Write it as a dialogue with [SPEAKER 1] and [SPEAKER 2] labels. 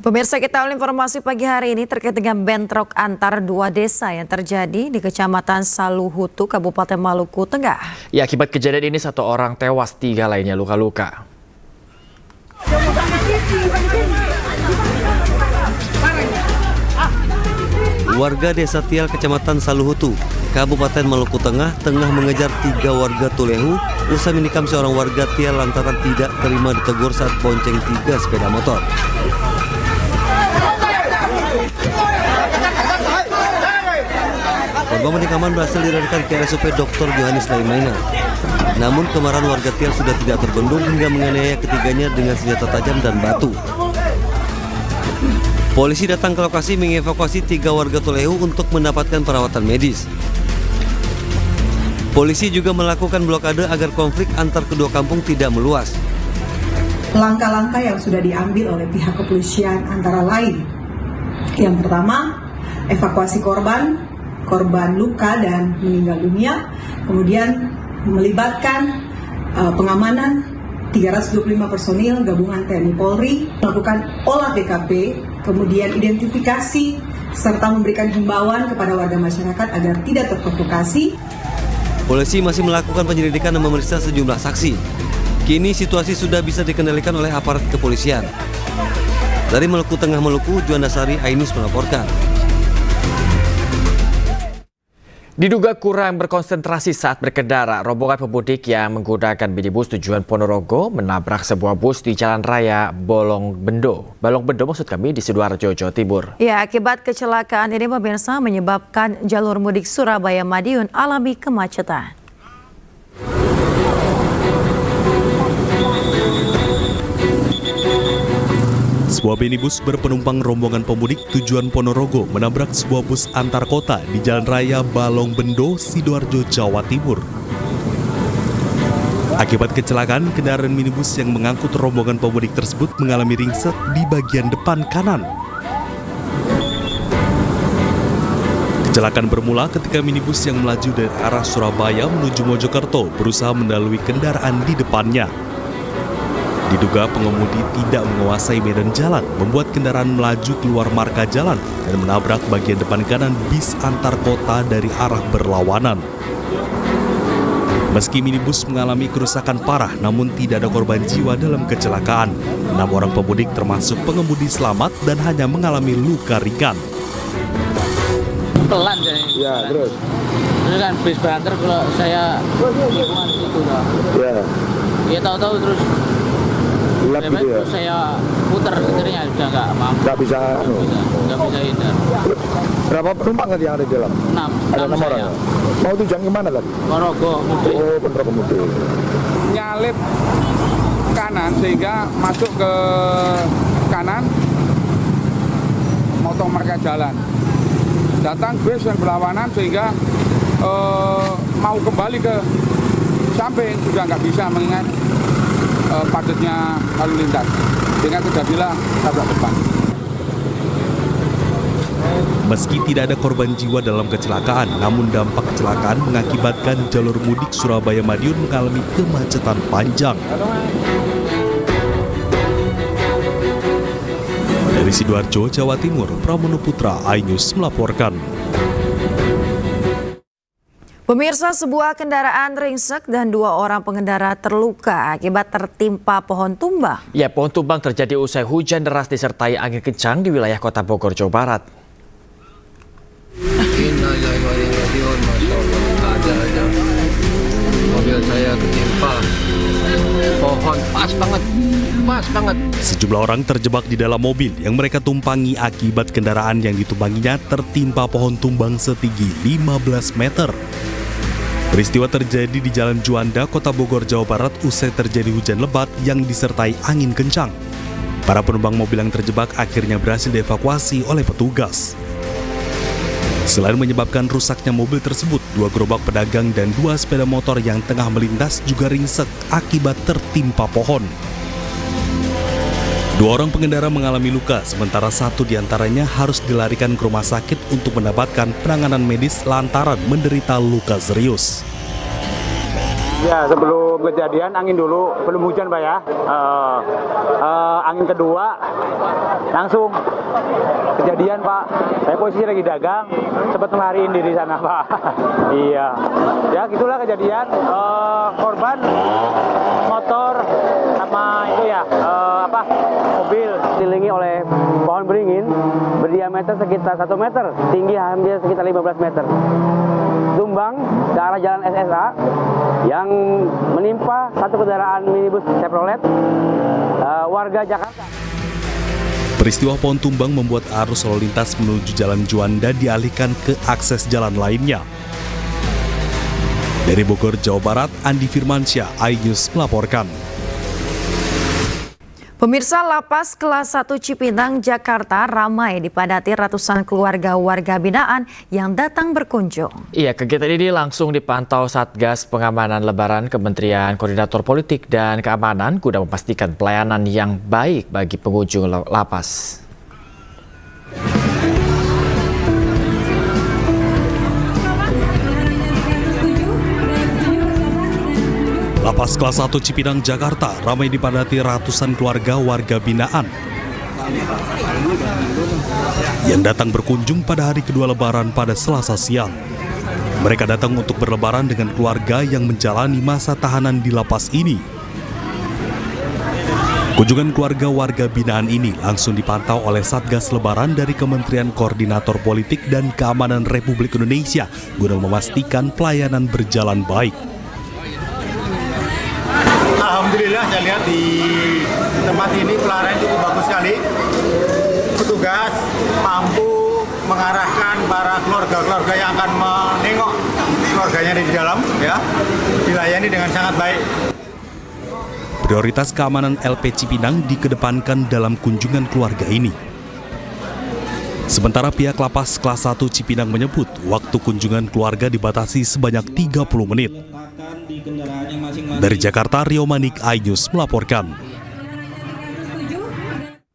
[SPEAKER 1] Pemirsa, kita awal informasi pagi hari ini terkait dengan bentrok antar dua desa yang terjadi di Kecamatan Saluhutu, Kabupaten Maluku Tengah.
[SPEAKER 2] Ya, akibat kejadian ini 1 orang tewas, 3 lainnya luka-luka.
[SPEAKER 3] Warga Desa Tial, Kecamatan Saluhutu, Kabupaten Maluku Tengah mengejar 3 warga Tulehu usai menikam seorang warga Tial lantaran tidak terima ditegur saat bonceng 3 sepeda motor. Korban penikaman berhasil dilarikan ke RSUP Dr. Johannes Laimaina. Namun kemarahan warga Tial sudah tidak terbendung hingga menganiaya ketiganya dengan senjata tajam dan batu. Polisi datang ke lokasi mengevakuasi 3 warga Tulehu untuk mendapatkan perawatan medis. Polisi juga melakukan blokade agar konflik antar kedua kampung tidak meluas.
[SPEAKER 4] Langkah-langkah yang sudah diambil oleh pihak kepolisian antara lain, yang pertama, evakuasi korban luka dan meninggal dunia, kemudian melibatkan pengamanan 325 personil gabungan TNI Polri, melakukan olah TKP, kemudian identifikasi, serta memberikan himbauan kepada warga masyarakat agar tidak terprovokasi.
[SPEAKER 3] Polisi masih melakukan penyelidikan dan memeriksa sejumlah saksi. Kini situasi sudah bisa dikendalikan oleh aparat kepolisian. Dari Maluku Tengah, Maluku, Juandasari Ainus melaporkan.
[SPEAKER 2] Diduga kurang berkonsentrasi saat berkendara, rombongan pemudik yang menggunakan minibus tujuan Ponorogo menabrak sebuah bus di Jalan Raya Balong Bendo di Sidoarjo, Jawa Timur.
[SPEAKER 1] Ya, akibat kecelakaan ini pemirsa menyebabkan jalur mudik Surabaya-Madiun alami kemacetan.
[SPEAKER 5] Sebuah minibus berpenumpang rombongan pemudik tujuan Ponorogo menabrak sebuah bus antar kota di Jalan Raya Balong Bendo, Sidoarjo, Jawa Timur. Akibat kecelakaan, kendaraan minibus yang mengangkut rombongan pemudik tersebut mengalami ringsek di bagian depan kanan. Kecelakaan bermula ketika minibus yang melaju dari arah Surabaya menuju Mojokerto berusaha mendahului kendaraan di depannya. Diduga pengemudi tidak menguasai medan jalan, membuat kendaraan melaju keluar marka jalan dan menabrak bagian depan kanan bis antar kota dari arah berlawanan. Meski minibus mengalami kerusakan parah, namun tidak ada korban jiwa dalam kecelakaan. 6 orang pemudik termasuk pengemudi selamat dan hanya mengalami luka ringan.
[SPEAKER 6] Pelan saya.
[SPEAKER 7] Ya, terus?
[SPEAKER 6] Terus kan bis berantar kalau saya lingkungan situ lah.
[SPEAKER 7] Ya.
[SPEAKER 6] Ya tahu-tahu terus
[SPEAKER 7] Gitu ya?
[SPEAKER 6] saya putar setirnya sudah nggak mampu.
[SPEAKER 7] Nggak bisa
[SPEAKER 6] hindar.
[SPEAKER 7] Berapa penumpang tadi yang ada di dalam?
[SPEAKER 6] 6.
[SPEAKER 7] Ada 6 orang. Mau tujuan kemana tadi?
[SPEAKER 6] Ponorogo mudik.
[SPEAKER 7] Oh, Ponorogo mudik.
[SPEAKER 8] Nyalip kanan sehingga masuk ke kanan, motong marka jalan. Datang bus yang berlawanan sehingga mau kembali ke samping sudah nggak bisa mengingat padatnya lalu lintas, sehingga terjadilah tabrak depan.
[SPEAKER 5] Meski tidak ada korban jiwa dalam kecelakaan, namun dampak kecelakaan mengakibatkan jalur mudik Surabaya-Madiun mengalami kemacetan panjang. Dari Sidoarjo, Jawa Timur, Pramono Putra, iNews melaporkan.
[SPEAKER 1] Pemirsa, sebuah kendaraan ringsek dan 2 orang pengendara terluka akibat tertimpa pohon tumbang.
[SPEAKER 2] Ya, pohon tumbang terjadi usai hujan deras disertai angin kencang di wilayah Kota Bogor, Jawa Barat.
[SPEAKER 9] Mobil saya ketimpa pohon, pas banget.
[SPEAKER 5] Sejumlah orang terjebak di dalam mobil yang mereka tumpangi akibat kendaraan yang ditumpanginya tertimpa pohon tumbang setinggi 15 meter. Peristiwa terjadi di Jalan Juanda, Kota Bogor, Jawa Barat usai terjadi hujan lebat yang disertai angin kencang. Para penumpang mobil yang terjebak akhirnya berhasil dievakuasi oleh petugas. Selain menyebabkan rusaknya mobil tersebut, 2 gerobak pedagang dan 2 sepeda motor yang tengah melintas juga ringsek akibat tertimpa pohon. 2 orang pengendara mengalami luka, sementara 1 diantaranya harus dilarikan ke rumah sakit untuk mendapatkan penanganan medis lantaran menderita luka serius.
[SPEAKER 10] Ya, sebelum kejadian angin dulu, belum hujan Pak ya. Angin kedua langsung kejadian Pak. Saya posisi lagi dagang, sempat melariin diri sana Pak. Iya, ya gitulah kejadian. Korban motor sama itu ya mobil
[SPEAKER 6] Dikelilingi oleh pohon beringin berdiameter sekitar 1 meter, tinggi hampir sekitar 15 meter. Tumbang ke arah jalan SSA yang menimpa satu kendaraan minibus Chevrolet warga Jakarta.
[SPEAKER 5] Peristiwa pohon tumbang membuat arus lalu lintas menuju Jalan Juanda dialihkan ke akses jalan lainnya. Dari Bogor, Jawa Barat, Andi Firmansyah, iNews melaporkan.
[SPEAKER 1] Pemirsa, Lapas Kelas 1 Cipinang, Jakarta ramai dipadati ratusan keluarga warga binaan yang datang berkunjung.
[SPEAKER 2] Iya, kegiatan ini langsung dipantau Satgas Pengamanan Lebaran Kementerian Koordinator Politik dan Keamanan guna memastikan pelayanan yang baik bagi pengunjung lapas.
[SPEAKER 5] Lapas Kelas 1 Cipinang, Jakarta ramai dipadati ratusan keluarga warga binaan yang datang berkunjung pada hari kedua Lebaran pada Selasa siang. Mereka datang untuk berlebaran dengan keluarga yang menjalani masa tahanan di lapas ini. Kunjungan keluarga warga binaan ini langsung dipantau oleh Satgas Lebaran dari Kementerian Koordinator Politik dan Keamanan Republik Indonesia guna memastikan pelayanan berjalan baik.
[SPEAKER 11] Alhamdulillah saya lihat di tempat ini pelayanan cukup bagus sekali. Petugas mampu mengarahkan para keluarga-keluarga yang akan menengok keluarganya di dalam, ya, dilayani dengan sangat baik.
[SPEAKER 5] Prioritas keamanan LP Cipinang dikedepankan dalam kunjungan keluarga ini. Sementara pihak Lapas Kelas 1 Cipinang menyebut waktu kunjungan keluarga dibatasi sebanyak 30 menit. Dari Jakarta, Rio Manik, iNews melaporkan.